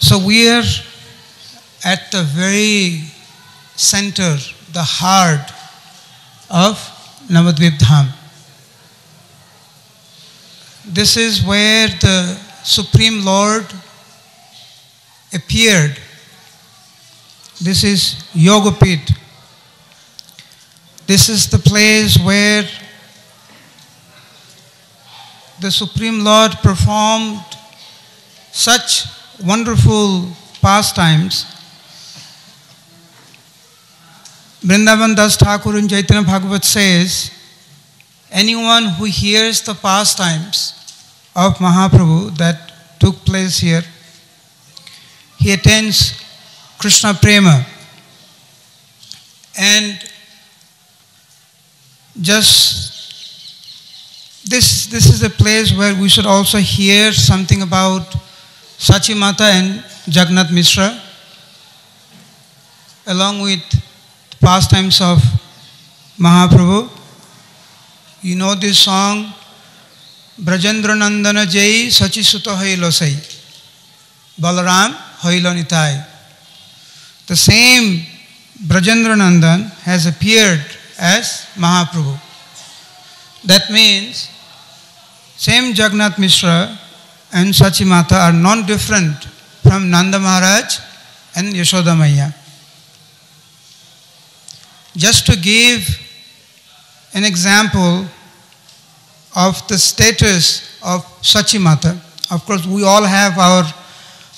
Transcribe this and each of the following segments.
So we are at the very center, the heart of Navadvip Dham. This is where the Supreme Lord appeared. This is Yogapitha. This is the place where the Supreme Lord performed such wonderful pastimes. Vrindavan Das Thakur in Chaitanya Bhagavat says, anyone who hears the pastimes of Mahaprabhu that took place here, he attains Krishna Prema. And just this is a place where we should also hear something about Sachi Mata and Jagannath Mishra, along with the pastimes of Mahaprabhu. You know this song, Brajendra Nandana Jai Sachi Suta Hailo Sai, Balaram Hailo Nitai. The same Brajendra Nandan has appeared as Mahaprabhu. That means same Jagannath Mishra and Sachi Mata are non-different from Nanda Maharaj and Yashoda Maya. Just to give an example of the status of Sachi Mata, of course we all have our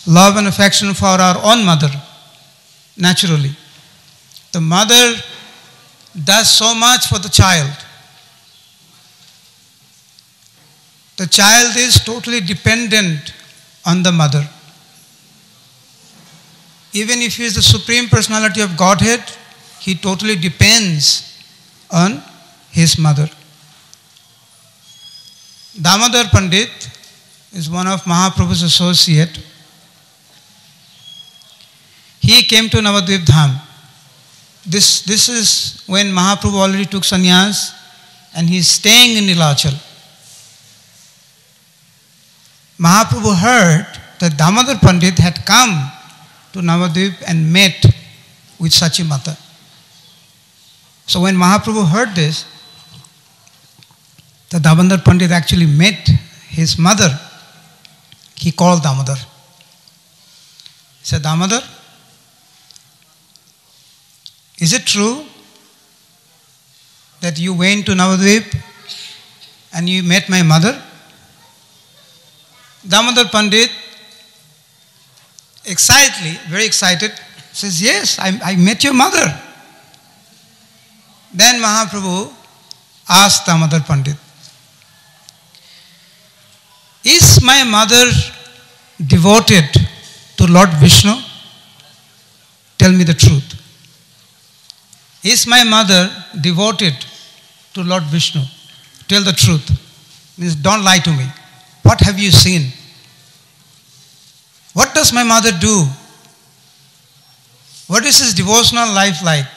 love and affection for our own mother, naturally. The mother does so much for the child. The child is totally dependent on the mother. Even if he is the Supreme Personality of Godhead, he totally depends on his mother. Damodar Pandit is one of Mahaprabhu's associate. He came to Navadvip Dham. This is when Mahaprabhu already took sannyas and he is staying in Nilachal. Mahaprabhu heard that Damodar Pandit had come to Navadvip and met with Sachi Mata. So when Mahaprabhu heard this, the Damodar Pandit actually met his mother. He called Damodar. He said, Damodar, is it true that you went to Navadvip and you met my mother? Damodar Pandit, very excited, says, yes, I met your mother. Then Mahaprabhu asked Damodar Pandit, is my mother devoted to Lord Vishnu? Tell me the truth. Is my mother devoted to Lord Vishnu? Tell the truth. Means don't lie to me. What have you seen? What does my mother do? What is his devotional life like?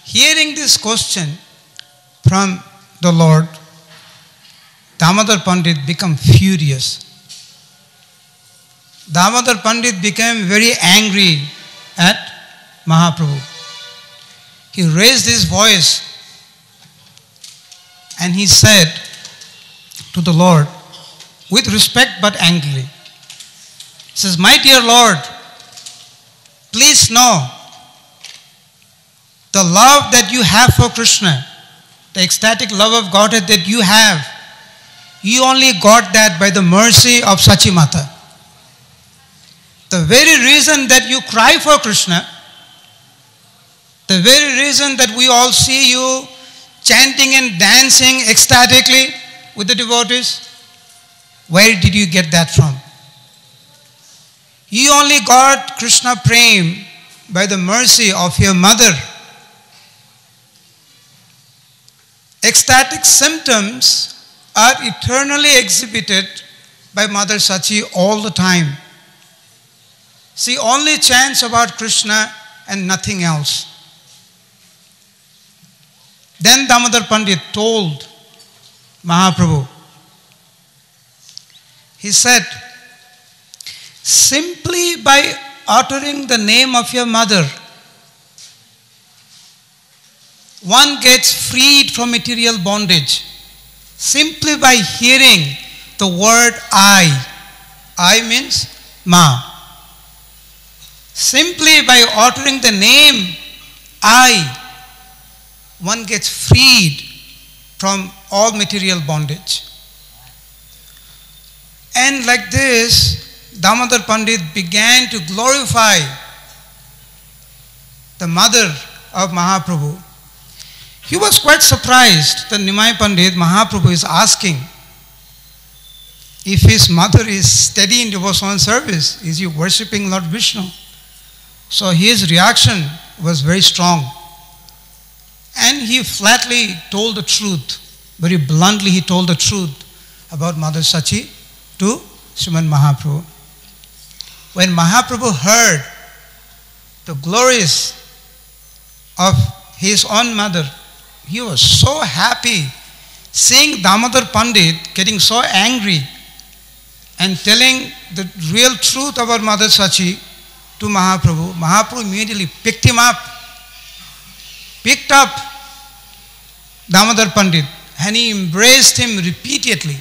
Hearing this question from the Lord, Damodar Pandit became furious. Damodar Pandit became very angry at Mahaprabhu. He raised his voice and he said to the Lord, with respect but angrily, he says, my dear Lord, please know the love that you have for Krishna, the ecstatic love of Godhead that you have, you only got that by the mercy of Sachi Mata. The very reason that you cry for Krishna, the very reason that we all see you chanting and dancing ecstatically with the devotees, where did you get that from? You only got Krishna Prem by the mercy of your mother. Ecstatic symptoms are eternally exhibited by Mother Sachi all the time. She only chants about Krishna and nothing else. Then Damodar Pandit told Mahaprabhu, he said, simply by uttering the name of your mother, one gets freed from material bondage. Simply by hearing the word I. I means Ma. Simply by uttering the name I, one gets freed from all material bondage. And like this, Damodar Pandit began to glorify the mother of Mahaprabhu. He was quite surprised that Nimai Pandit, Mahaprabhu, is asking if his mother is steady in devotional service, is he worshipping Lord Vishnu? So his reaction was very strong. And he flatly told the truth, very bluntly he told the truth about Mother Sachi to Srimad Mahaprabhu. When Mahaprabhu heard the glories of his own mother, he was so happy seeing Damodar Pandit getting so angry and telling the real truth about Mother Sachi to Mahaprabhu. Mahaprabhu immediately picked up Damodar Pandit, and he embraced him repeatedly.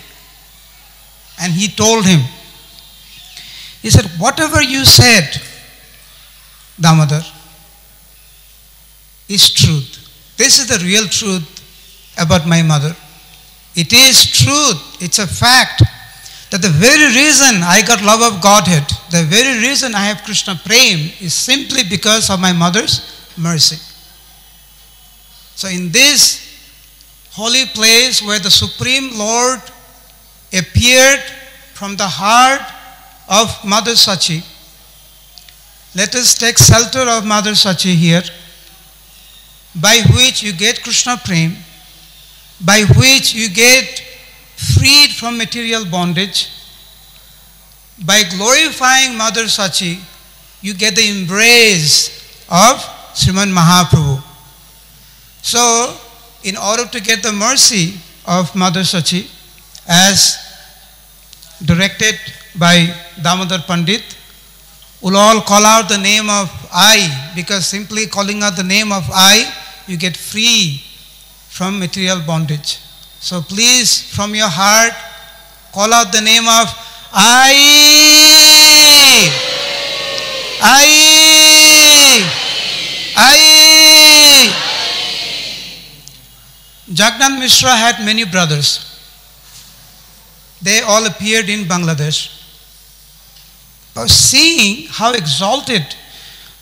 And he told him, he said, whatever you said, Damodar, is truth. This is the real truth about my mother. It is truth, it's a fact, that the very reason I got love of Godhead, the very reason I have Krishna Prem is simply because of my mother's mercy. So in this holy place where the Supreme Lord appeared from the heart of Mother Sachi, let us take shelter of Mother Sachi here, by which you get Krishna Prem, by which you get freed from material bondage. By glorifying Mother Sachi, you get the embrace of Srimad Mahaprabhu. So, in order to get the mercy of Mother Sachi, as directed by Damodar Pandit, we'll all call out the name of I, because simply calling out the name of I, you get free from material bondage. So please, from your heart, call out the name of I. Jagannath Mishra had many brothers. They all appeared in Bangladesh. But seeing how exalted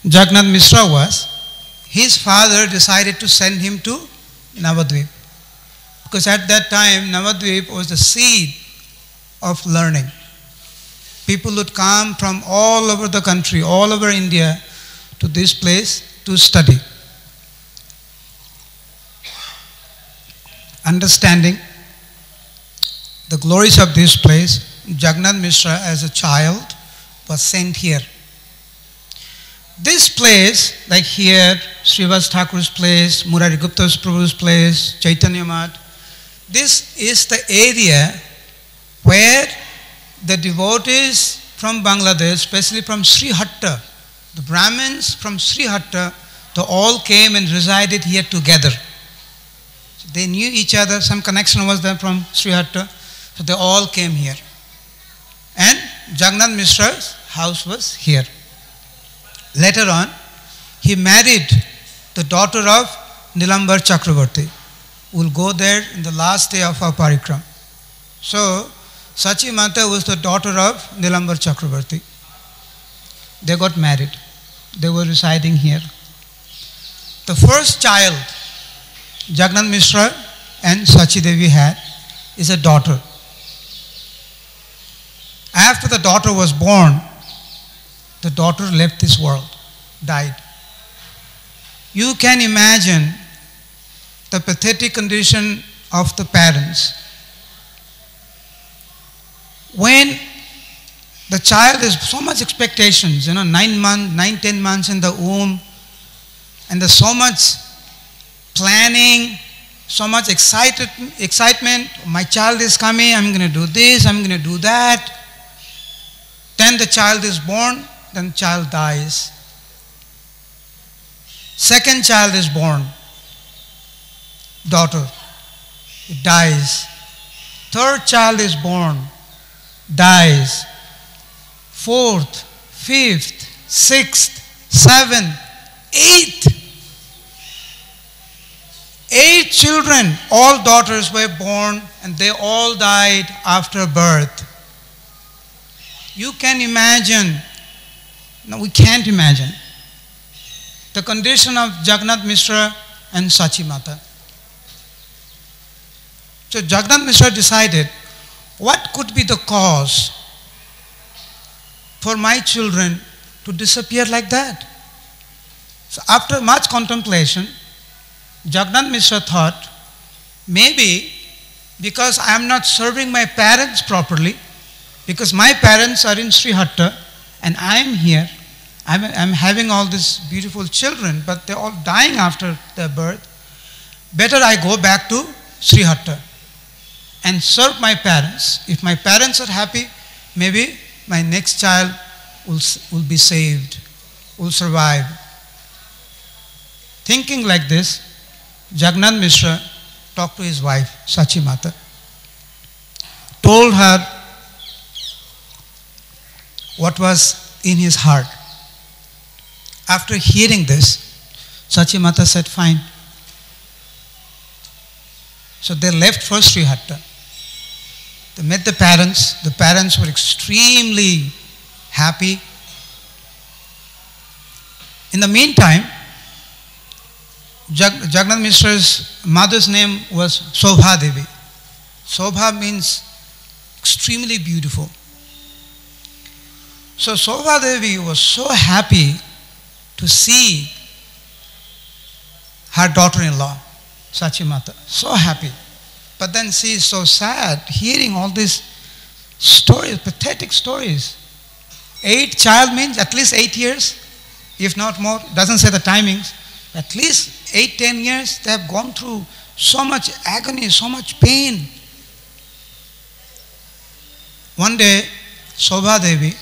Jagannath Mishra was, his father decided to send him to Navadvip. Because at that time, Navadvip was the seed of learning. People would come from all over the country, all over India, to this place to study. Understanding the glories of this place, Jagannath Mishra as a child was sent here. This place, like here, Srivas Thakur's place, Murari Gupta's Prabhu's place, Chaitanya Mat, this is the area where the devotees from Bangladesh, especially from Srihatta, the Brahmins from Srihatta, they all came and resided here together. So they knew each other, some connection was there from Srihatta, so they all came here. And Jagannath Mishra's house was here. Later on, he married the daughter of Nilambar Chakravarti. We'll go there in the last day of our parikram. So, Sachi Mata was the daughter of Nilambar Chakravarti. They got married. They were residing here. The first child Jagannath Mishra and Sachi Devi had is a daughter. After the daughter was born, the daughter left this world, died. You can imagine the pathetic condition of the parents. When the child has so much expectations, 9, 10 months in the womb, and there's so much planning, so much excitement, my child is coming, I'm going to do this, I'm going to do that. Then the child is born, then child dies. Second child is born, daughter, it dies. Third child is born, dies. Fourth, fifth, sixth, seventh, eighth. 8 children, all daughters were born and they all died after birth. You can imagine, no, we can't imagine the condition of Jagannath Mishra and Sachi Mata. So Jagannath Mishra decided, what could be the cause for my children to disappear like that? So after much contemplation, Jagannath Mishra thought, maybe because I am not serving my parents properly, because my parents are in Srihatta and I am here, I'm having all these beautiful children, but they're all dying after their birth. Better I go back to Srihatta and serve my parents. If my parents are happy, maybe my next child will be saved, will survive. Thinking like this, Jagannath Mishra talked to his wife, Sachi Mata, told her what was in his heart. After hearing this, Sachi Mata said, fine. So they left for Srihatta. They met the parents. The parents were extremely happy. In the meantime, Jagannath Mishra's mother's name was Sobha Devi. Sobha means extremely beautiful. So Sobha Devi was so happy to see her daughter-in-law, Sachi Mata. So happy. But then she is so sad hearing all these stories, pathetic stories. 8 child means at least 8 years, if not more. Doesn't say the timings. At least 8-10 years they have gone through so much agony, so much pain. One day, Sobha Devi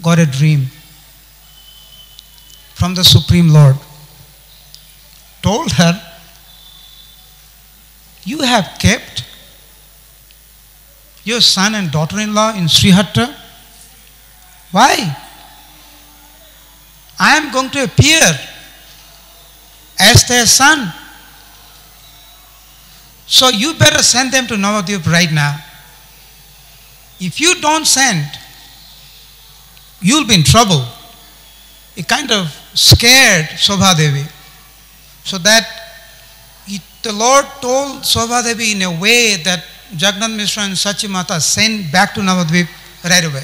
got a dream from the Supreme Lord. Told her, you have kept your son and daughter-in-law in Srihatta. Why? I am going to appear as their son. So you better send them to Navadvip right now. If you don't send, you'll be in trouble. It kind of scared Sobha Devi. So that the Lord told Sobha Devi in a way that Jagannath Mishra and Sachi Mata sent back to Navadvip right away.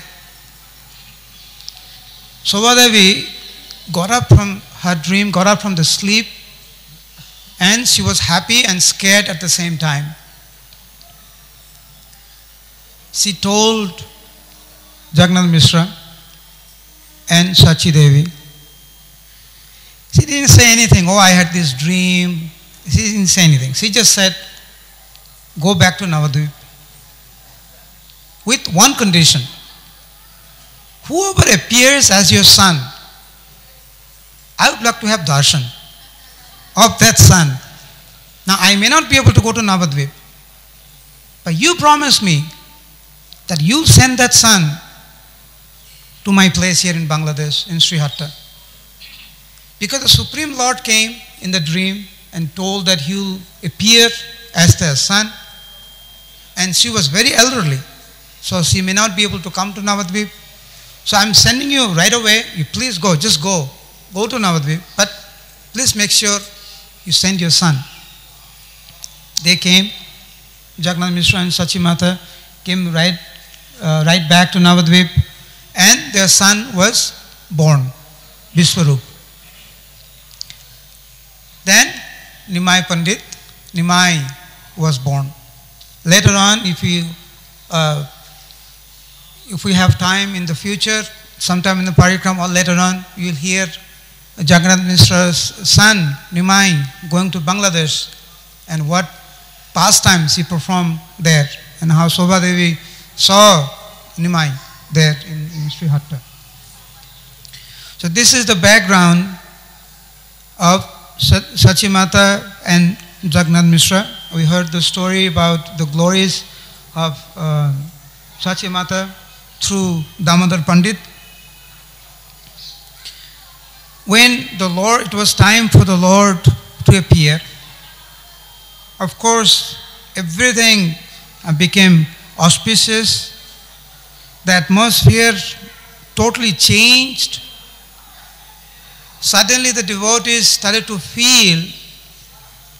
Sobha Devi got up from her dream, got up from the sleep, and she was happy and scared at the same time. She told Jagannath Mishra and Sachi Devi. She didn't say anything, oh, I had this dream. She didn't say anything. She just said, go back to Navadvip. With one condition. Whoever appears as your son, I would like to have darshan of that son. Now, I may not be able to go to Navadvip, but you promise me that you'll send that son to my place here in Bangladesh, in Srihatta. Because the Supreme Lord came in the dream and told that he'll appear as their son, and she was very elderly, so she may not be able to come to Navadvip. So I'm sending you right away. You please go, just go. Go to Navadvip, but please make sure you send your son. They came. Jagannath Mishra and Sachi Mata came right back to Navadvip, and their son was born, Vishwarup. Then Nimai Pandit, Nimai was born. Later on, if we have time in the future, sometime in the parikram or later on, you'll hear Jagannath Mishra's son, Nimai, going to Bangladesh and what pastimes he performed there and how Sobha Devi saw Nimai. there in Sri Hatta. So this is the background of Sachi Mata and Jagannath Mishra. We heard the story about the glories of Sachi Mata through Damodar Pandit. When it was time for the Lord to appear, of course, everything became auspicious. The atmosphere totally changed. Suddenly the devotees started to feel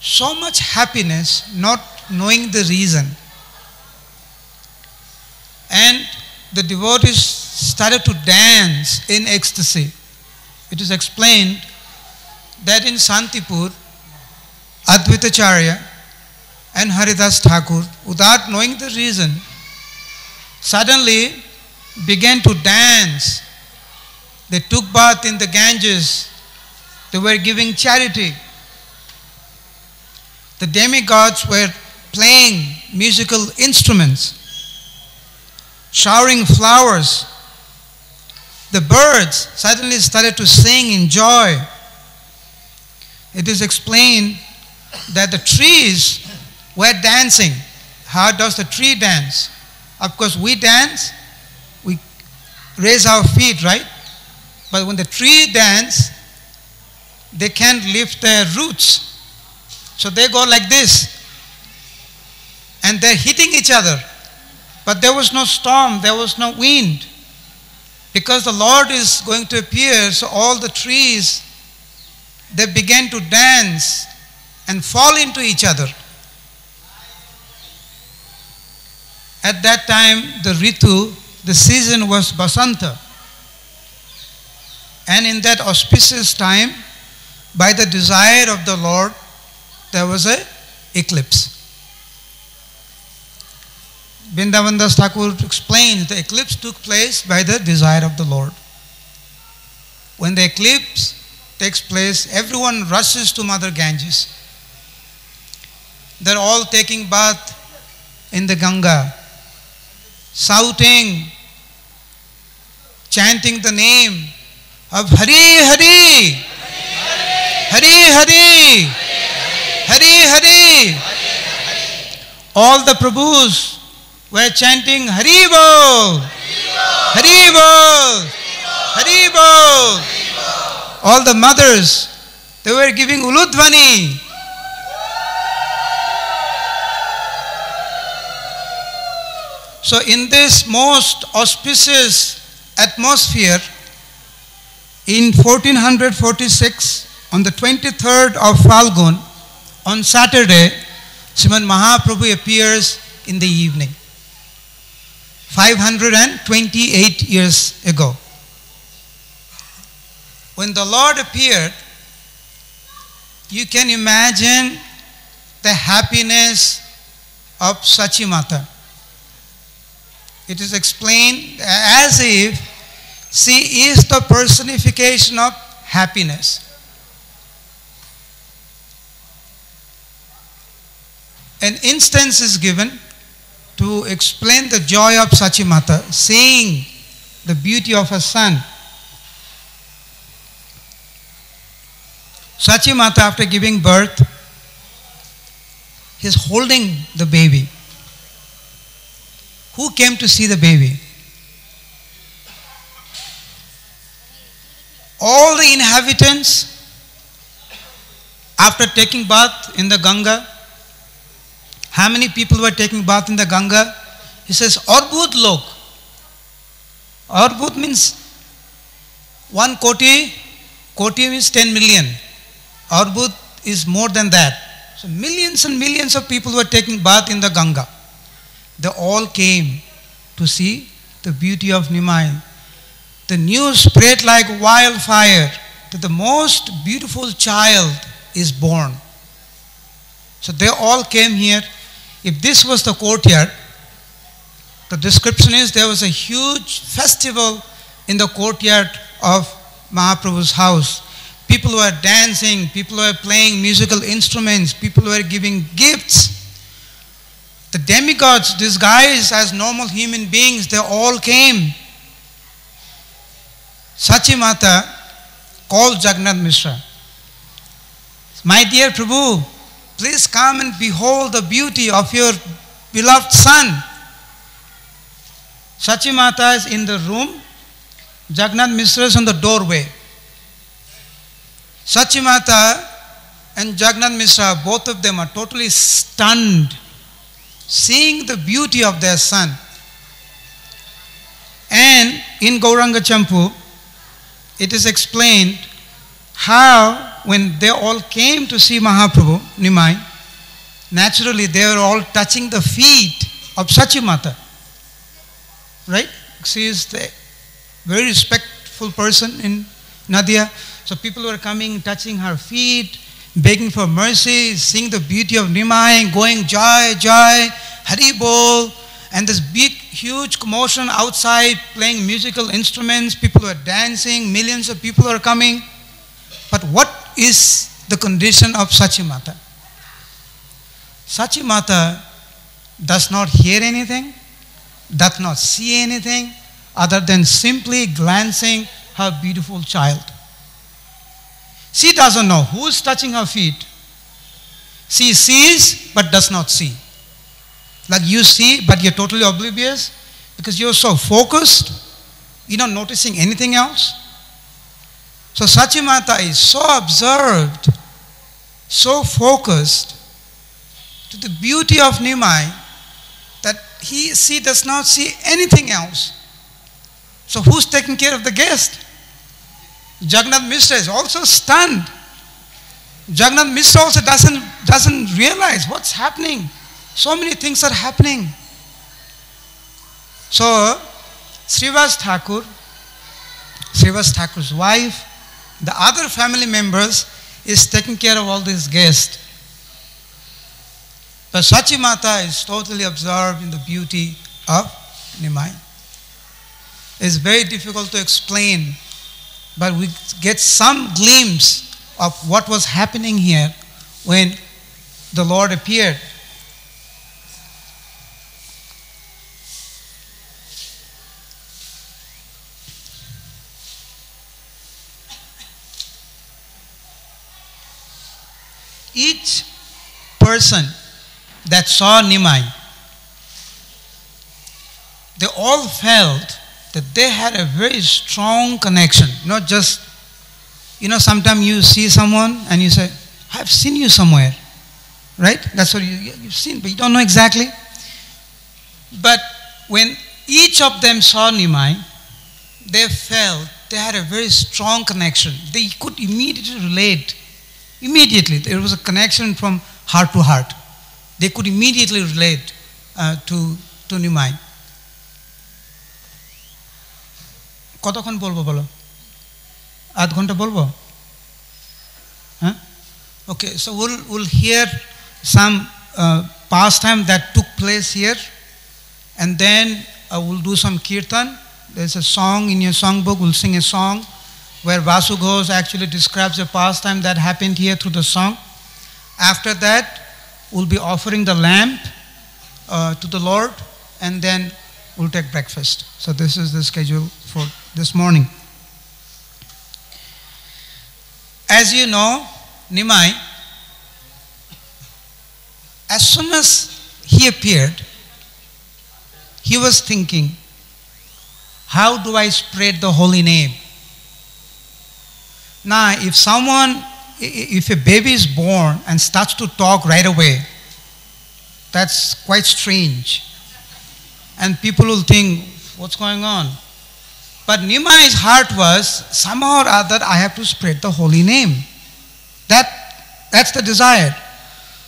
so much happiness, not knowing the reason. And the devotees started to dance in ecstasy. It is explained that in Santipur, Advaitacharya and Haridas Thakur, without knowing the reason, suddenly began to dance. They took bath in the Ganges. They were giving charity. The demigods were playing musical instruments, showering flowers. The birds suddenly started to sing in joy. It is explained that the trees were dancing. How does the tree dance? Of course, we dance, we raise our feet, right? But when the tree dance, they can't lift their roots. So they go like this. And they're hitting each other. But there was no storm, there was no wind. Because the Lord is going to appear, so all the trees, they began to dance and fall into each other. At that time, the Ritu, the season was Basanta. And in that auspicious time, by the desire of the Lord, there was an eclipse. Vrindavandas Thakur explains the eclipse took place by the desire of the Lord. When the eclipse takes place, everyone rushes to Mother Ganges. They're all taking bath in the Ganga, shouting, chanting the name of Hare Hare, Hare Hare, Hare Hare. All the Prabhus were chanting Hare Bol, Hare Bol, Hare Bol. All the mothers, they were giving Uludvani. So in this most auspicious atmosphere, in 1446, on the 23rd of Falgun, on Saturday, Srimad Mahaprabhu appears in the evening, 528 years ago. When the Lord appeared, you can imagine the happiness of Sachi Mata. It is explained as if she is the personification of happiness. An instance is given to explain the joy of Sachi Mata, seeing the beauty of her son. Sachi Mata, after giving birth, is holding the baby. Who came to see the baby? All the inhabitants, after taking bath in the Ganga. How many people were taking bath in the Ganga? He says, Arbud Lok. Arbud means 1 koti. Koti means 10 million. Arbud is more than that. So millions and millions of people were taking bath in the Ganga. They all came to see the beauty of Nimai. The news spread like wildfire that the most beautiful child is born. So they all came here. If this was the courtyard, the description is there was a huge festival in the courtyard of Mahaprabhu's house. People were dancing, people were playing musical instruments, people were giving gifts. The demigods disguised as normal human beings, they all came Sachi Mata called Jagannath Mishra. My dear Prabhu, please come and behold the beauty of your beloved son. Sachi Mata is in the room. Jagannath Mishra is on the doorway. Sachi Mata and Jagannath Mishra, both of them are totally stunned, seeing the beauty of their son. And in Gauranga Champu, it is explained how when they all came to see Mahaprabhu, Nimai, naturally they were all touching the feet of Sachi Mata. Right? She is the very respectful person in Nadia. So people were coming, touching her feet, begging for mercy, seeing the beauty of Nimai, going Jai, Jai, Hari Bol, and this big, huge commotion outside, playing musical instruments, people were dancing, millions of people are coming. But what is the condition of Sachi Mata? Sachi Mata does not hear anything, does not see anything, other than simply glancing her beautiful child. She doesn't know who is touching her feet. She sees but does not see. Like you see but you're totally oblivious because you're so focused, you're not noticing anything else. So Sachi Mata is so observed, so focused to the beauty of Nimai that she does not see anything else. So who's taking care of the guest? Jagannath Mishra is also stunned. Jagannath Mishra also doesn't realize what's happening. So many things are happening. So Srivas Thakur's wife, the other family members is taking care of all these guests. But Sachi Mata is totally absorbed in the beauty of Nimai. It's very difficult to explain, but we get some glimpse of what was happening here when the Lord appeared. Each person that saw Nimai, they all felt that they had a very strong connection. Not just, sometimes you see someone and you say, I've seen you somewhere. Right? That's what you've seen, but you don't know exactly. But when each of them saw Nimai, they felt they had a very strong connection. They could immediately relate. Immediately, there was a connection from heart to heart. They could immediately relate to Nimai. কতক্ষণ বলবো বলো? আধ ঘন্টা বলবো? Huh? Okay, so we'll hear some pastime that took place here, and then we'll do some kirtan. There's a song in your songbook. We'll sing a song where Vasu Ghosh actually describes a pastime that happened here through the song. After that, we'll be offering the lamp to the Lord, and then we'll take breakfast. So this is the schedule for this morning. As you know, Nimai, as soon as he appeared, he was thinking, how do I spread the holy name? Now, if a baby is born and starts to talk right away, that's quite strange. And people will think, what's going on? But Nimai's heart was, somehow or other, I have to spread the holy name. That's the desire.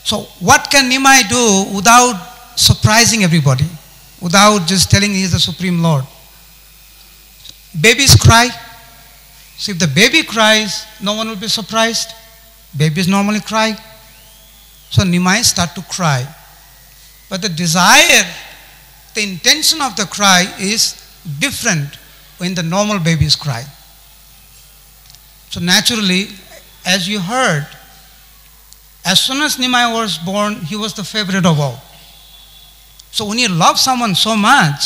So what can Nimai do without surprising everybody? Without just telling he is the Supreme Lord? Babies cry. So if the baby cries, no one will be surprised. Babies normally cry. So Nimai start to cry. But the desire, the intention of the cry is different when the normal babies cry. So naturally, as you heard, as soon as Nimai was born, he was the favorite of all. So when you love someone so much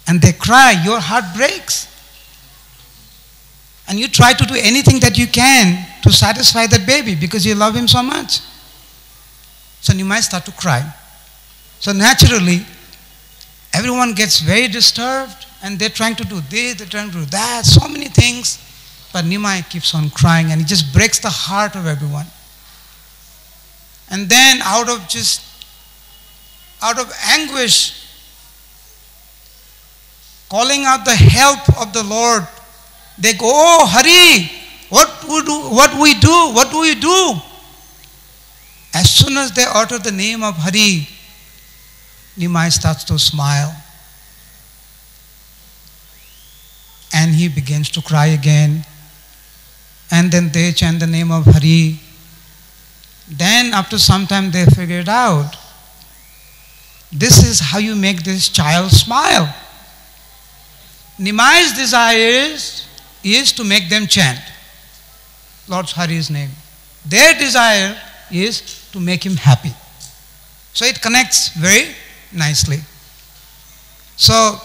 and they cry, your heart breaks. And you try to do anything that you can to satisfy that baby because you love him so much. So Nimai start to cry. So naturally, everyone gets very disturbed and they're trying to do this, they're trying to do that, so many things. But Nimai keeps on crying and it just breaks the heart of everyone. And then out of anguish, calling out the help of the Lord, they go, "Oh, Hare, what do we do? As soon as they utter the name of Hare, Nimai starts to smile. And he begins to cry again. And then they chant the name of Hare. Then after some time they figured out, this is how you make this child smile. Nimai's desire is to make them chant Lord Hari's name. Their desire is to make him happy. So it connects very nicely. So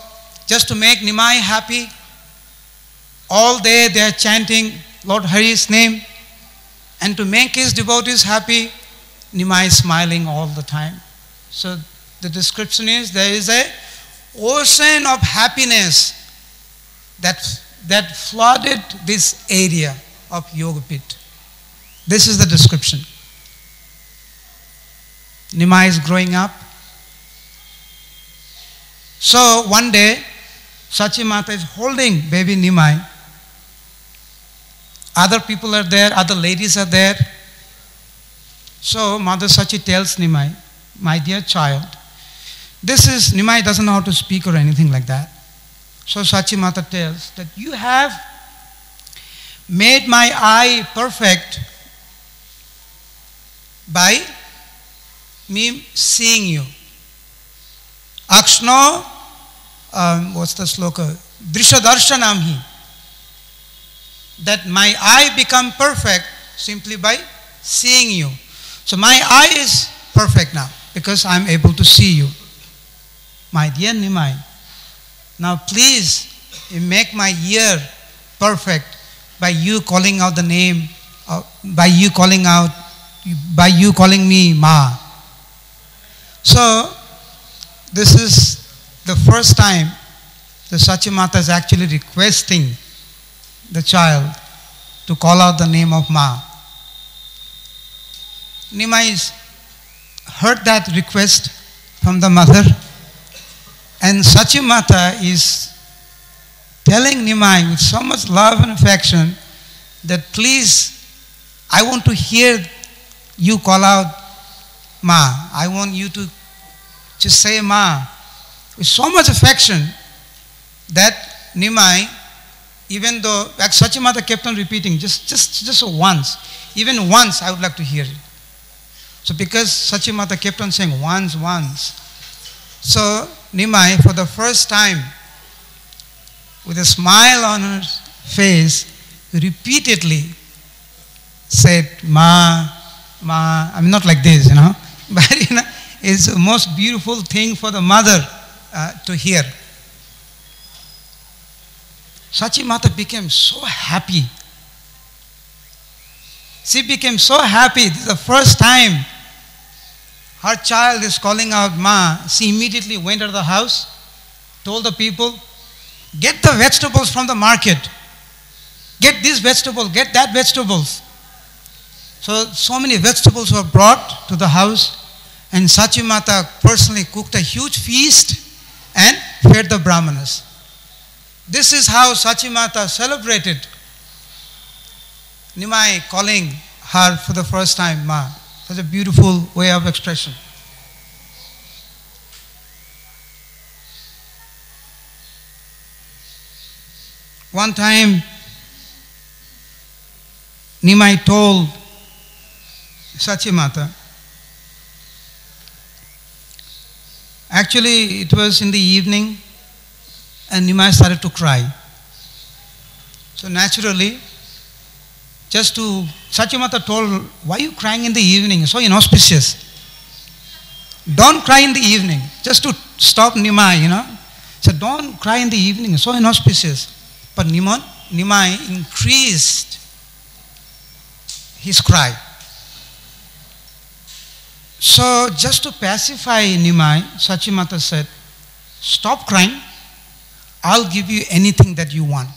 just to make Nimai happy, all day they are chanting Lord Hari's name, and to make his devotees happy, Nimai is smiling all the time. So the description is, there is a ocean of happiness that flooded this area of Yogapitha. This is the description. Nimai is growing up. So one day, Sachi Mata is holding baby Nimai. Other people are there, other ladies are there. So Mother Sachi tells Nimai, "My dear child," Nimai doesn't know how to speak or anything like that. So Sachi Mata tells that you have made my eye perfect by me seeing you. Akshno, what's the sloka? Drishadarshanamhi. That my eye become perfect simply by seeing you. So my eye is perfect now because I'm able to see you. My dear Nimai, now please make my ear perfect by you calling out the name, by you calling me Ma. So this is the first time the Sachi Mata is actually requesting the child to call out the name of Ma. Nimai heard that request from the mother, and Sachi Mata is telling Nimai with so much love and affection that please, I want to hear you call out Ma. I want you to just say Ma with so much affection that Nimai, even though Sachi Mata kept on repeating, just once, even once I would like to hear it. So because Sachi Mata kept on saying once, so Nimai for the first time, with a smile on her face, repeatedly said Ma, Ma. I mean, not like this, but it's the most beautiful thing for the mother to hear. Sachi Mata became so happy. She became so happy. This is the first time her child is calling out Ma. She immediately went out of the house, told the people, get the vegetables from the market. Get this vegetable, get that vegetables. So many vegetables were brought to the house, and Sachi Mata personally cooked a huge feast and fed the brahmanas. This is how Sachi Mata celebrated Nimai calling her for the first time Ma. Such a beautiful way of expression. One time, Nimai told Sachi Mata, actually it was in the evening, and Nimai started to cry. So naturally, Sachi Mata told, why are you crying in the evening? So inauspicious. Don't cry in the evening. Just to stop Nimai, So don't cry in the evening. So inauspicious. But Nimai Nimai increased his cry. So just to pacify Nimai, Sachimata said, stop crying, I'll give you anything that you want.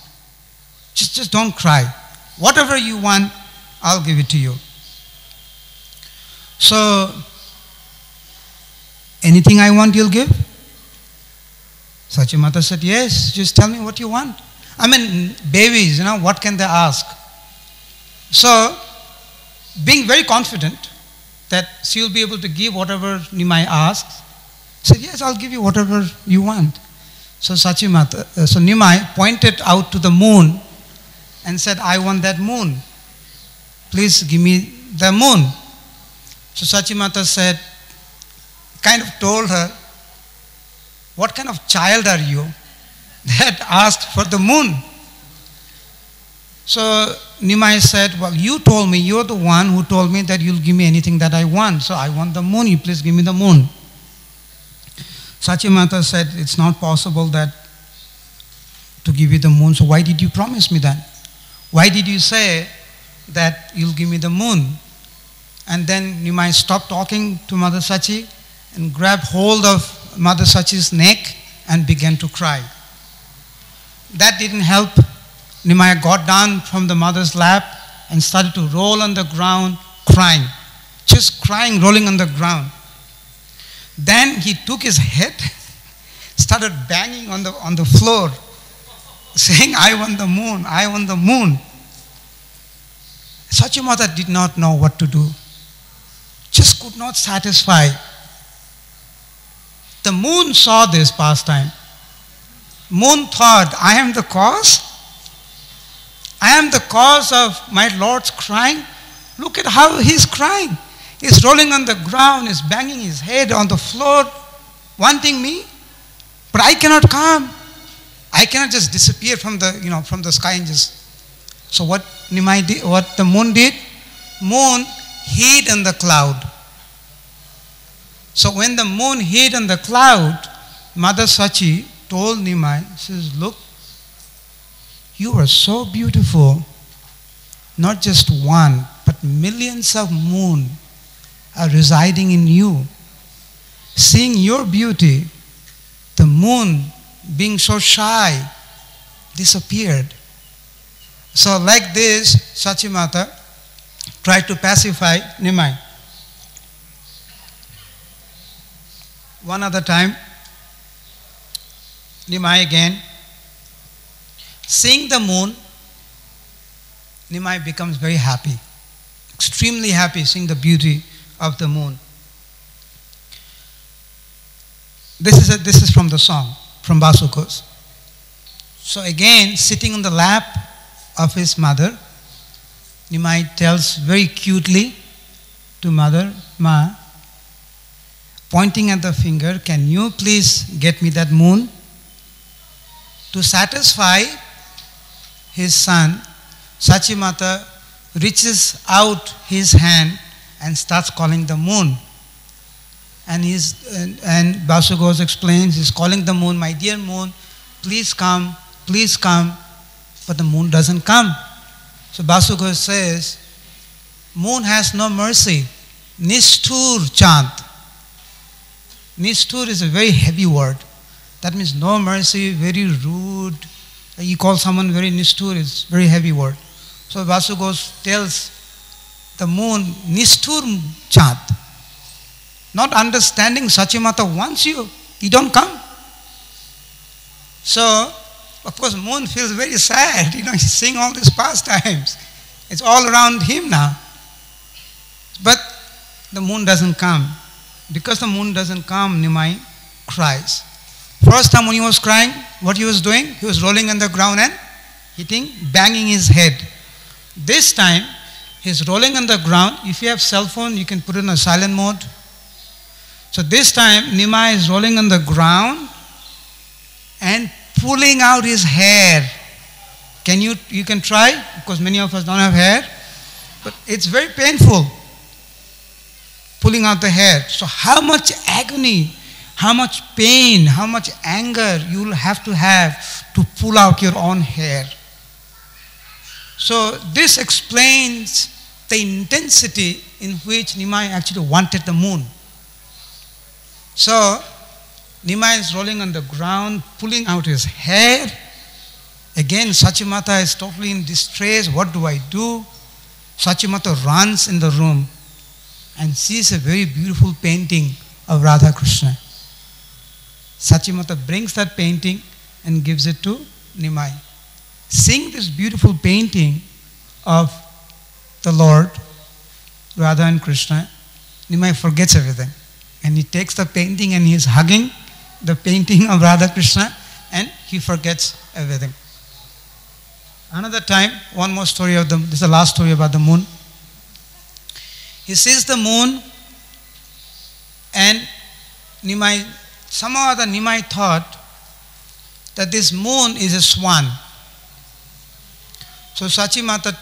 Just don't cry. Whatever you want, I'll give it to you. So, anything I want, you'll give? Sachimata said, yes, just tell me what you want. I mean, babies, what can they ask? So, being very confident that she will be able to give whatever Nimai asks, said, yes, I'll give you whatever you want. So Nimai pointed out to the moon and said, I want that moon. Please give me the moon. So Sachimata said, kind of told her, what kind of child are you that asked for the moon? So Nimai said, well, you told me, you're the one who told me that you'll give me anything that I want. So I want the moon, you please give me the moon. Sachimata said, it's not possible that to give you the moon, so why did you promise me that? Why did you say that you'll give me the moon? And then Nimai stopped talking to Mother Sachi and grabbed hold of Mother Sachi's neck and began to cry. That didn't help. Nimai got down from the mother's lap and started to roll on the ground crying. Just crying, rolling on the ground. Then he took his head, started banging on the floor, saying, I want the moon, I want the moon. Sachimata did not know what to do. Just could not satisfy. The moon saw this pastime. Moon thought, I am the cause. I am the cause of my Lord's crying. Look at how he's crying. He's rolling on the ground, he's banging his head on the floor, wanting me. But I cannot come. I cannot just disappear from the sky and just. So what Nimai did, what the moon did? Moon hid in the cloud. So when the moon hid in the cloud, Mother Sachi told Nimai, she says, look, you are so beautiful. Not just one, but millions of moon are residing in you. Seeing your beauty, the moon, being so shy, disappeared. So like this, Sachimata tried to pacify Nimai. One other time, Nimai again, seeing the moon, Nimai becomes very happy, extremely happy seeing the beauty of the moon. This is from the song, from Basukos. So again, sitting on the lap of his mother, Nimai tells very cutely to mother, Ma, pointing at the finger, can you please get me that moon? To satisfy his son, Sachimata reaches out his hand and starts calling the moon. And Basugos explains, he's calling the moon, my dear moon, please come, but the moon doesn't come. So Basugos says, moon has no mercy. Nistur chant. Nistur is a very heavy word. That means no mercy, very rude. You call someone very nistur, it's very heavy word. So Basugos tells the moon, Nistur chant. Not understanding Sachimata wants you, you don't come. So, of course, moon feels very sad. He's seeing all these pastimes. It's all around him now. But the moon doesn't come. Because the moon doesn't come, Nimai cries. First time when he was crying, what he was doing? He was rolling on the ground and banging his head. This time, he's rolling on the ground. If you have cell phone, you can put it in a silent mode. So this time, Nimai is rolling on the ground and pulling out his hair. You can try, because many of us don't have hair, but it's very painful, pulling out the hair. So how much agony, how much pain, how much anger you will have to pull out your own hair. So this explains the intensity in which Nimai actually wanted the moon. So Nimai is rolling on the ground, pulling out his hair. Again, Sachimata is totally in distress. What do I do? Sachimata runs in the room and sees a very beautiful painting of Radha Krishna. Sachimata brings that painting and gives it to Nimai. Seeing this beautiful painting of the Lord, Radha and Krishna, Nimai forgets everything. And he takes the painting and he is hugging the painting of Radha Krishna and he forgets everything. Another time, one more story of this is the last story about the moon. He sees the moon and Nimai, somehow the Nimai thought that this moon is a swan. So Sachimata,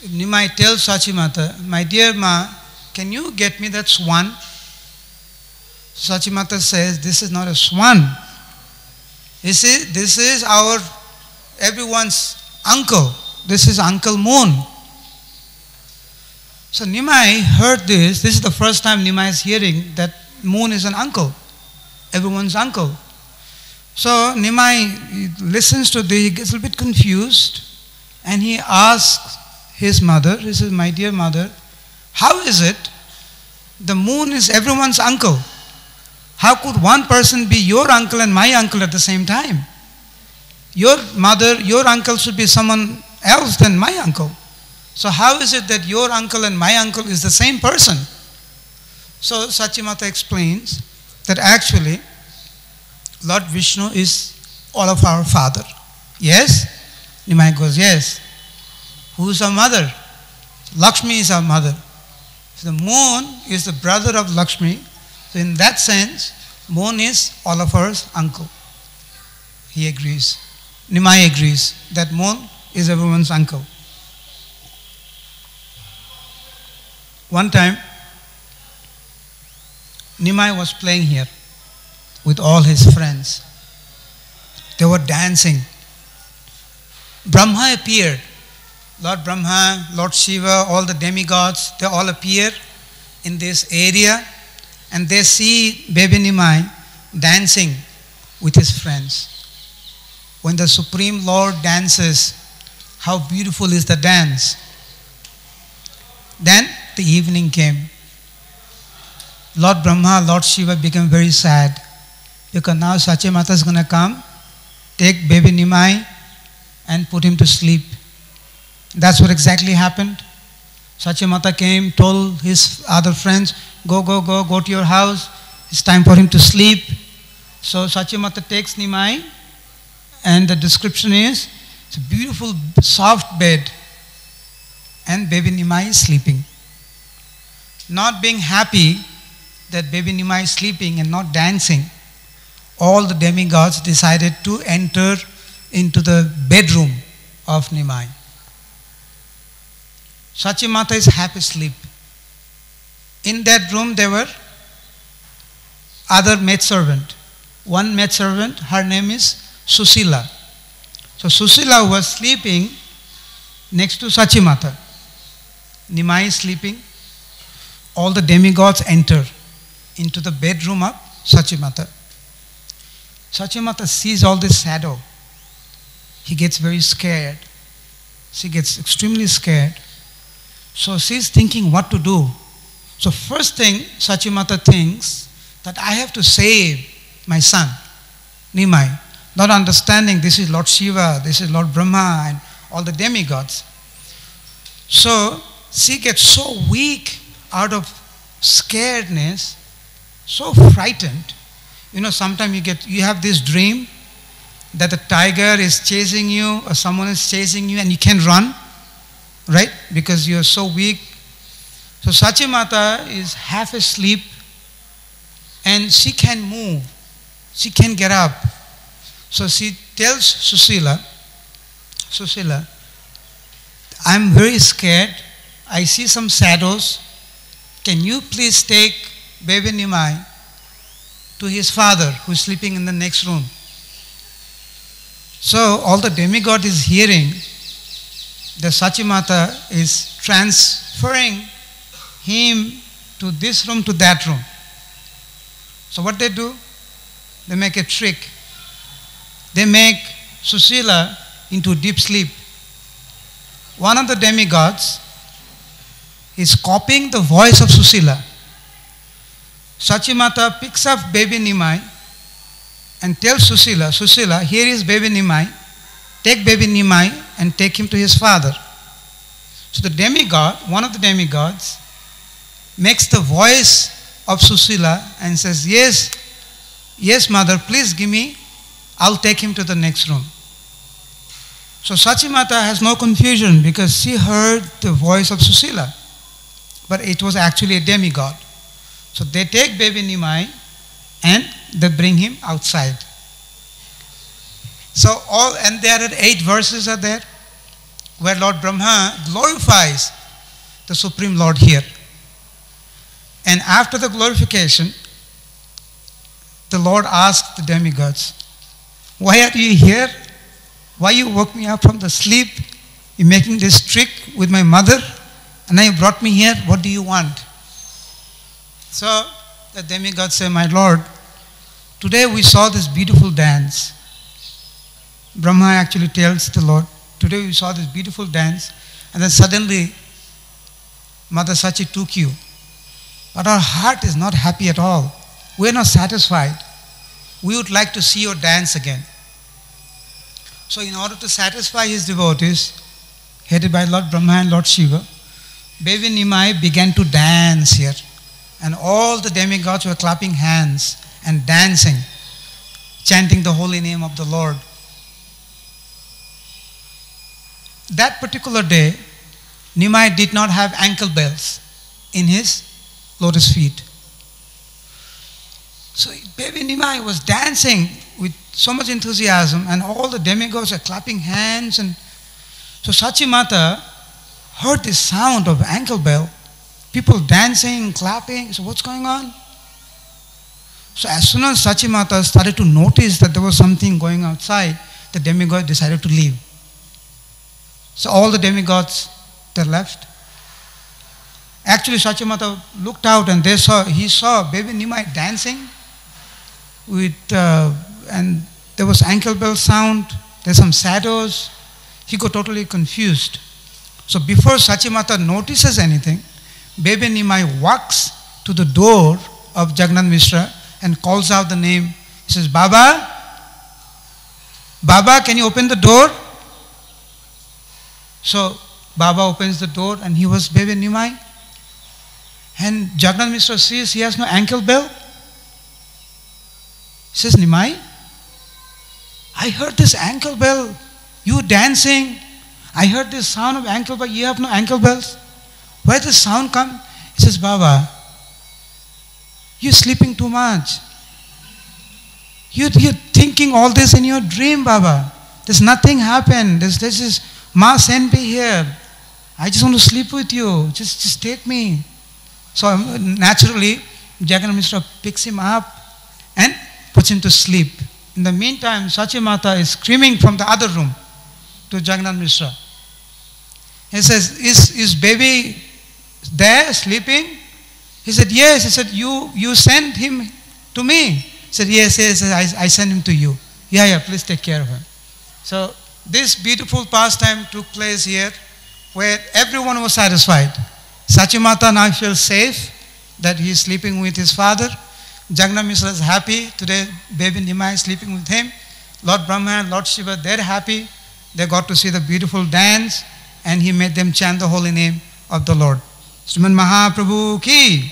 Nimai tells Sachimata, my dear Ma, can you get me that swan? Sachimata says, this is not a swan. This is everyone's uncle. This is Uncle Moon. So Nimai heard this. This is the first time Nimai is hearing that moon is an uncle. Everyone's uncle. So Nimai listens to this, he gets a little bit confused and he asks his mother, he says, my dear mother, how is it the moon is everyone's uncle? How could one person be your uncle and my uncle at the same time? Your mother, your uncle should be someone else than my uncle. So how is it that your uncle and my uncle is the same person? So Sachimata explains that actually Lord Vishnu is all of our father. Yes? Nimai goes, yes. Who is our mother? Lakshmi is our mother. So the moon is the brother of Lakshmi. So in that sense, moon is all of our uncle. He agrees. Nimai agrees that moon is everyone's uncle. One time, Nimai was playing here with all his friends. They were dancing. Brahma appeared. Lord Brahma, Lord Shiva, all the demigods, they all appear in this area and they see baby Nimai dancing with his friends. When the Supreme Lord dances, how beautiful is the dance. Then the evening came. Lord Brahma, Lord Shiva became very sad because now Sachimata is going to come, take baby Nimai and put him to sleep. That's what exactly happened. Sachimata came, told his other friends, go to your house. It's time for him to sleep. So Sachimata takes Nimai and the description is, it's a beautiful soft bed and baby Nimai is sleeping. Not being happy that baby Nimai is sleeping and not dancing, all the demigods decided to enter into the bedroom of Nimai. Sachimata is half asleep. In that room there were other maidservant. One maidservant, her name is Susila. So Susila was sleeping next to Sachimata. Nimai is sleeping. All the demigods enter into the bedroom of Sachimata. Sachimata sees all this shadow. He gets very scared. She gets extremely scared. So she's thinking what to do. So first thing Sachimata thinks that I have to save my son, Nimai. Not understanding this is Lord Shiva, this is Lord Brahma and all the demigods. So she gets so weak out of scaredness, so frightened. You know, sometimes you have this dream that the tiger is chasing you or someone is chasing you and you can run, right? Because you are so weak. So Sachimata is half asleep and she can move. She can get up. So she tells Susila, I'm very scared. I see some shadows. Can you please take baby Nimai to his father who is sleeping in the next room? So all the demigod is hearing the Sachimata is transferring him to this room, to that room. So what they do? They make a trick. They make Susila into deep sleep. One of the demigods is copying the voice of Susila. Sachimata picks up baby Nimai and tells Susila, Susila, here is baby Nimai. Take baby Nimai and take him to his father. So the demigod, one of the demigods, makes the voice of Susila and says, yes, yes mother, please give me, I'll take him to the next room. So Sachimata has no confusion because she heard the voice of Susila, but it was actually a demigod. So they take baby Nimai and they bring him outside. So there are 8 verses are there where Lord Brahma glorifies the Supreme Lord here. And after the glorification, the Lord asked the demigods, why are you here? Why you woke me up from the sleep? You're making this trick with my mother and now you brought me here. What do you want? So the demigods say, my Lord, today we saw this beautiful dance. Brahma actually tells the Lord, today we saw this beautiful dance, and then suddenly Mother Sachi took you. But our heart is not happy at all. We are not satisfied. We would like to see your dance again. So in order to satisfy his devotees, headed by Lord Brahma and Lord Shiva, baby Nimai began to dance here. And all the demigods were clapping hands and dancing, chanting the holy name of the Lord. That particular day, Nimai did not have ankle bells in his lotus feet. So baby Nimai was dancing with so much enthusiasm and all the demigods are clapping hands. And so Sachimata heard this sound of ankle bell, people dancing, clapping. So what's going on? So as soon as Sachimata started to notice that there was something going outside, the demigod decided to leave. So all the demigods, they left. Actually, Sachimata looked out and he saw baby Nimai dancing with, and there was ankle bell sound, there's some shadows. He got totally confused. So before Sachimata notices anything, baby Nimai walks to the door of Jagannath Mishra and calls out the name. He says, Baba, Baba, can you open the door? So Baba opens the door and he was baby Nimai. And Jagannath Mishra sees he has no ankle bell. He says, Nimai, I heard this ankle bell. You dancing. I heard this sound of ankle bell. You have no ankle bells. Where does sound come? He says, Baba, you're sleeping too much. You're thinking all this in your dream, Baba. There's nothing happened. This is Ma sent me here. I just want to sleep with you. Just take me. So naturally, Jagannath Mishra picks him up and puts him to sleep. In the meantime, Sachimata is screaming from the other room to Jagannath Mishra. He says, is baby there sleeping? He said, yes. He said, you sent him to me. He said, yes, I sent him to you. Yeah, please take care of him. So this beautiful pastime took place here where everyone was satisfied. Sachimata now feels safe that he is sleeping with his father. Jagannath Mishra is happy. Today baby Nimai is sleeping with him. Lord Brahma and Lord Shiva, they're happy. They got to see the beautiful dance and he made them chant the holy name of the Lord. Sriman Mahaprabhu ki.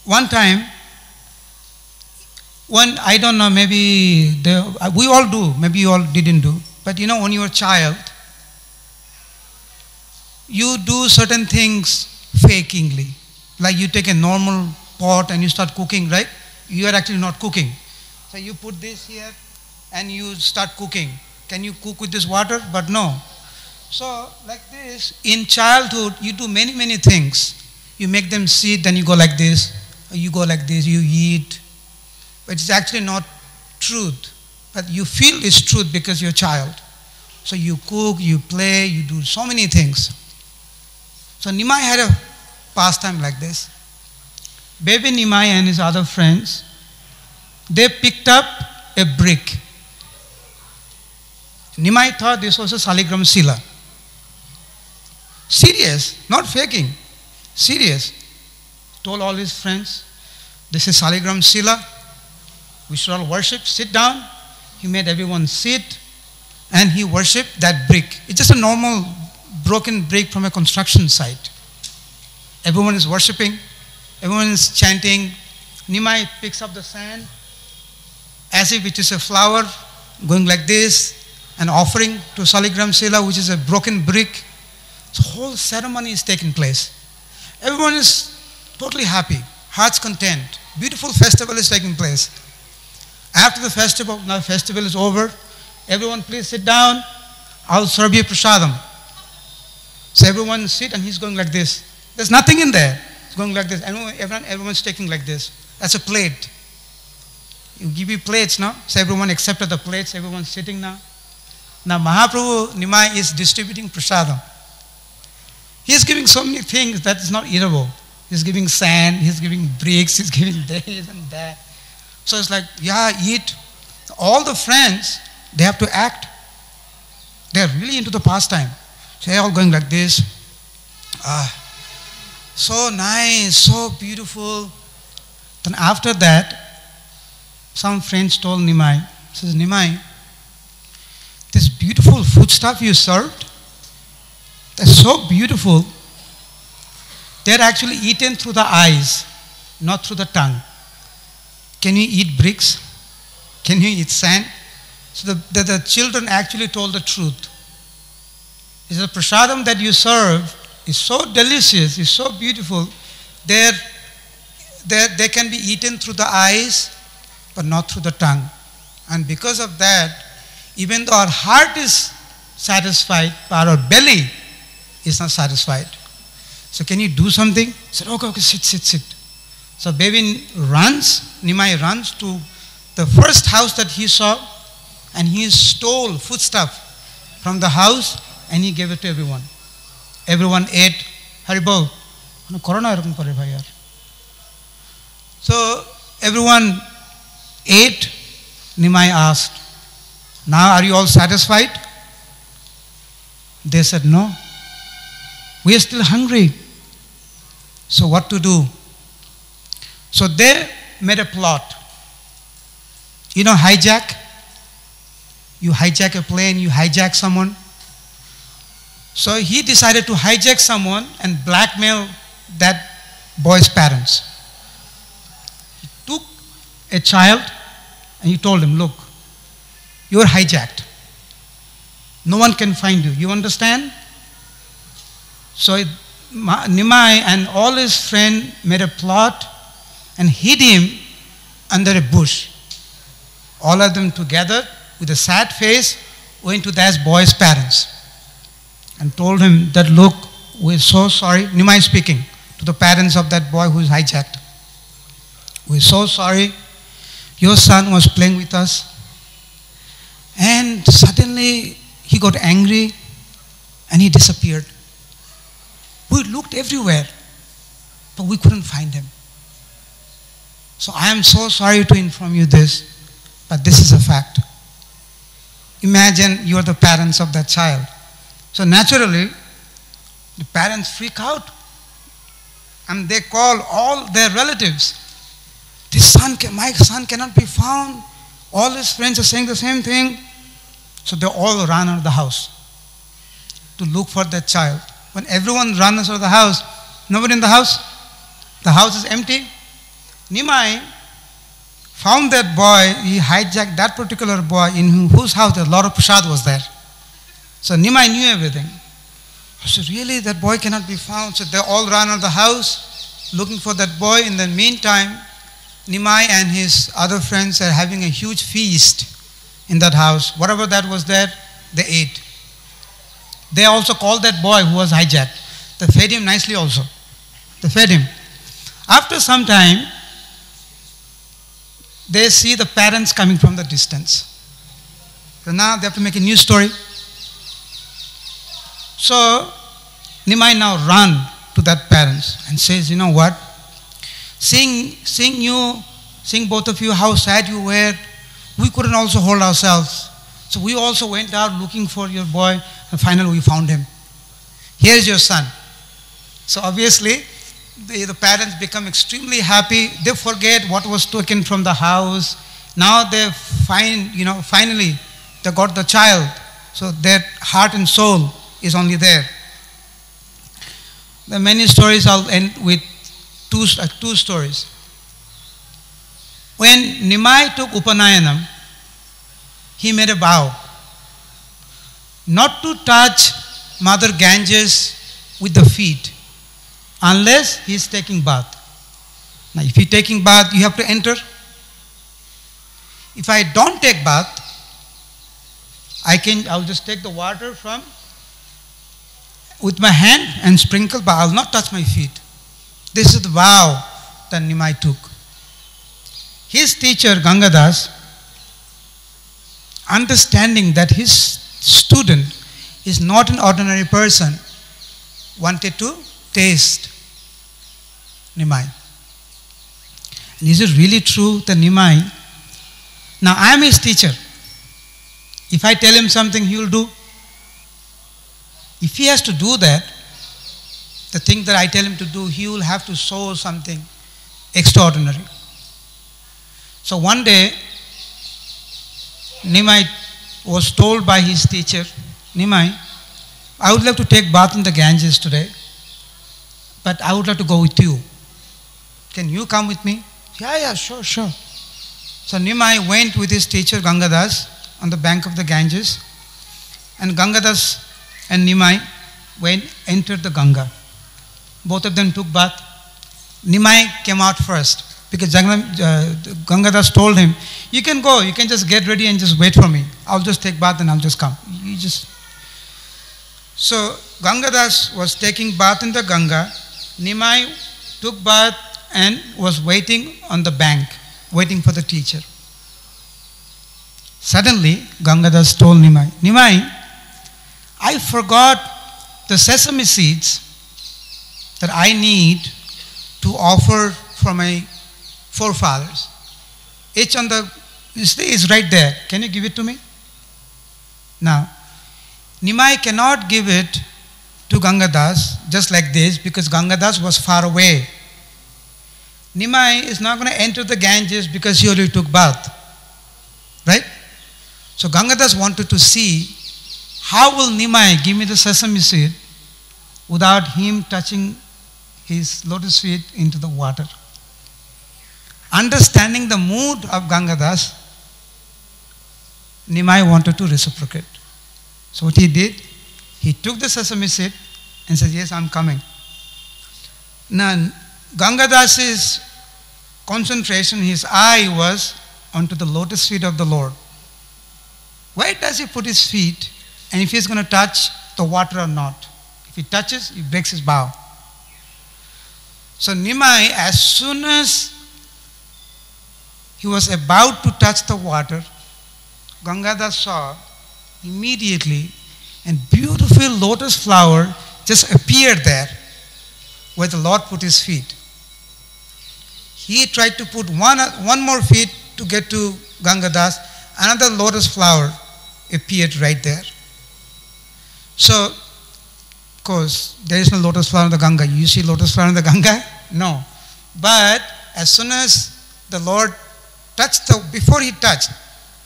One time, I don't know, maybe we all do, maybe you all didn't do, but when you're a child, you do certain things fakingly. Like you take a normal pot and you start cooking, right? You are actually not cooking. So you put this here and you start cooking. Can you cook with this water? But no. So like this, in childhood, you do many, many things. You make them sit, then you go like this, or you go like this, you eat. But it's actually not truth. But you feel it's truth because you're a child. So you cook, you play, you do so many things. So Nimai had a pastime like this. Baby Nimai and his other friends, they picked up a brick. Nimai thought this was a Saligram Sila. Serious, not faking. Serious. Told all his friends, this is Saligram Sila. We should all worship, sit down. He made everyone sit and he worshipped that brick. It's just a normal broken brick from a construction site. Everyone is worshipping, everyone is chanting. Nimai picks up the sand as if it is a flower, going like this, and offering to Saligram Sila, which is a broken brick. So whole ceremony is taking place. Everyone is totally happy, hearts content. Beautiful festival is taking place. After the festival, now the festival is over. Everyone please sit down. I'll serve you prasadam. So everyone sit and he's going like this. There's nothing in there. It's going like this. Everyone's taking like this. That's a plate. You give you plates now. So everyone accepted the plates. Everyone's sitting now. Now Mahaprabhu Nimai is distributing prasadam. He's giving so many things that is not eatable. He's giving sand, he's giving bricks, he's giving this and that. So it's like, yeah, eat. All the friends, they have to act. They're really into the pastime. So they're all going like this. So nice, so beautiful. Then after that, some friends told Nimai, says, Nimai, this beautiful food stuff you served, that's so beautiful. They're actually eaten through the eyes, not through the tongue. Can you eat bricks? Can you eat sand? So the children actually told the truth. It's the prasadam that you serve is so delicious, is so beautiful. They can be eaten through the eyes, but not through the tongue. And because of that, even though our heart is satisfied, but our belly is not satisfied. So can you do something? I said, okay, sit. So baby Nimai runs to the first house that he saw, and he stole foodstuff from the house and he gave it to everyone. Everyone ate. Haribol. So everyone ate. Nimai asked, now are you all satisfied? They said, no. We are still hungry. So what to do? So they made a plot. You know, hijack? You hijack a plane, you hijack someone. So he decided to hijack someone and blackmail that boy's parents. He took a child and he told him, look, you are hijacked. No one can find you. You understand? So Nimai and all his friends made a plot and hid him under a bush. All of them together with a sad face went to that boy's parents and told him that, look, we're so sorry. Nimai speaking to the parents of that boy who is hijacked. We're so sorry. Your son was playing with us. And suddenly he got angry and he disappeared. We looked everywhere, but we couldn't find him. So I am so sorry to inform you this, but this is a fact. Imagine you are the parents of that child. So naturally, the parents freak out and they call all their relatives. My son cannot be found. All his friends are saying the same thing. So they all ran out of the house to look for that child. When everyone runs out of the house, nobody in the house is empty. Nimai found that boy, he hijacked that particular boy in whose house a lot of prasad was there. So Nimai knew everything. So really, that boy cannot be found. So they all ran out of the house looking for that boy. In the meantime, Nimai and his other friends are having a huge feast in that house. Whatever that was there, they ate. They also called that boy who was hijacked. They fed him nicely also. They fed him. After some time, they see the parents coming from the distance. So now they have to make a new story. So Nimai now ran to that parents and says, you know what? Seeing both of you, how sad you were, we couldn't also hold ourselves. So we also went out looking for your boy, and finally we found him. Here's your son. So obviously, the parents become extremely happy. They forget what was taken from the house. Now they finally they got the child. So their heart and soul is only there. There are many stories. I'll end with two stories. When Nimai took Upanayanam, he made a vow not to touch Mother Ganges with the feet unless he is taking bath. Now if he is taking bath, you have to enter. If I don't take bath, I'll just take the water with my hand and sprinkle, but I'll not touch my feet. This is the vow that Nimai took. His teacher Gangadas, understanding that his student is not an ordinary person, wanted to taste Nimai. And is it really true that Nimai, now I am his teacher. If I tell him something, he will do. If he has to do that, the thing that I tell him to do, he will have to show something extraordinary. So one day, Nimai was told by his teacher, Nimai, I would like to take bath in the Ganges today, but I would like to go with you. Can you come with me? Yeah, sure. So Nimai went with his teacher Gangadas on the bank of the Ganges, and Gangadas and Nimai entered the Ganga. Both of them took bath. Nimai came out first because Gangadas told him, you can go, you can just get ready and just wait for me. I'll just take bath and I'll just come. So Gangadas was taking bath in the Ganga. Nimai took bath and was waiting on the bank, waiting for the teacher. Suddenly, Gangadas told Nimai, Nimai, I forgot the sesame seeds that I need to offer for my forefathers. Each on the is right there. Can you give it to me? Now, Nimai cannot give it to Gangadas just like this because Gangadas was far away. Nimai is not going to enter the Ganges because he already took bath. Right? So Gangadas wanted to see how will Nimai give me the sesame seed without him touching his lotus feet into the water. Understanding the mood of Gangadas, Nimai wanted to reciprocate. So what he did, he took the sesame seed and said, yes, I'm coming. Now, Gangadas's concentration, his eye was onto the lotus feet of the Lord. Where does he put his feet, and if he's going to touch the water or not? If he touches, he breaks his vow. So Nimai, as soon as he was about to touch the water, Gangadas saw immediately a beautiful lotus flower just appeared there where the Lord put his feet. He tried to put one more feet to get to Gangadas. Another lotus flower appeared right there. So, of course, there is no lotus flower in the Ganga. You see lotus flower in the Ganga? No. But as soon as the Lord before he touched,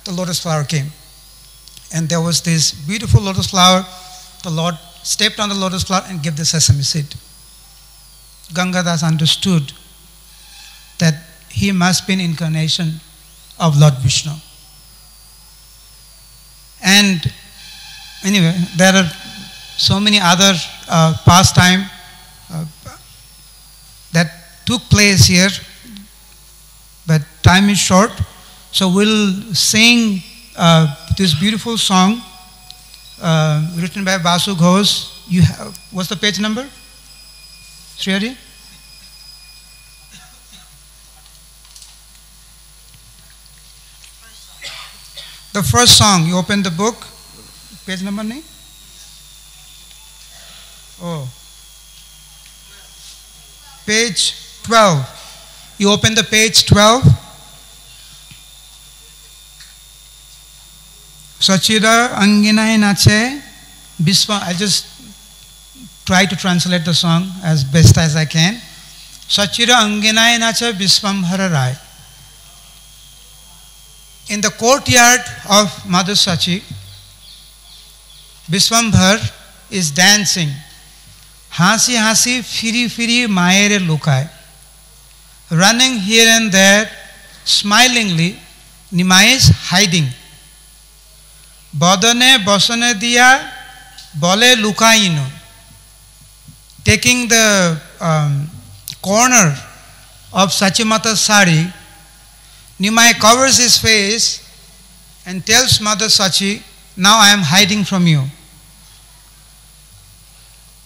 the lotus flower came. And there was this beautiful lotus flower. The Lord stepped on the lotus flower and gave the sesame seed. Gangadas understood that he must be an incarnation of Lord Vishnu. And anyway, there are so many other pastimes that took place here, but time is short. So we'll sing this beautiful song written by Basu Ghosh. What's the page number? Sri Hari? The first song, you open the book, page number name? page 12. You open the page 12. Sachira anginai nache Biswa. I just try to translate the song as best as I can. Sachira anginai nache Biswambhara. In the courtyard of Mother Sachi, Biswambhar is dancing. Hasi hasi firi firi mayere lukai. Running here and there, smilingly, Nimai is hiding. Bodane bosane diya bole lukainu. Taking the corner of Sachimata's sari, Nimai covers his face and tells Mother Sachi, now I am hiding from you.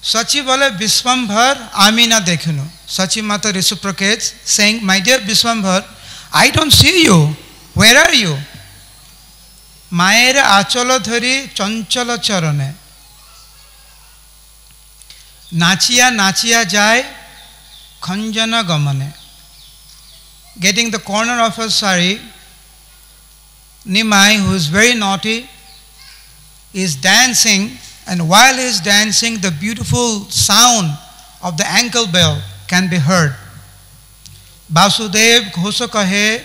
Sachi bole Biswambhar Amina dekhunu. Sachi Mata reciprocates, saying, my dear Biswambhar, I don't see you. Where are you? Mayere acholo dhari chanchalo charane. Nachia nachia jai khanjana gamane. Getting the corner of her sari, Nimai, who is very naughty, is dancing, and while he is dancing, the beautiful sound of the ankle bell can be heard. Basudev Ghosa kahe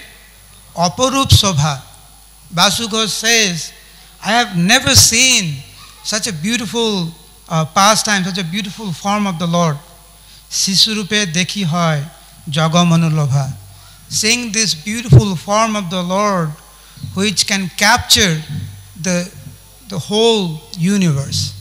aparup sobha. Basu Ghosh says, I have never seen such a beautiful pastime, such a beautiful form of the Lord. Sisurupe dekhi hoy jagamanu lobha. Seeing this beautiful form of the Lord, which can capture the whole universe.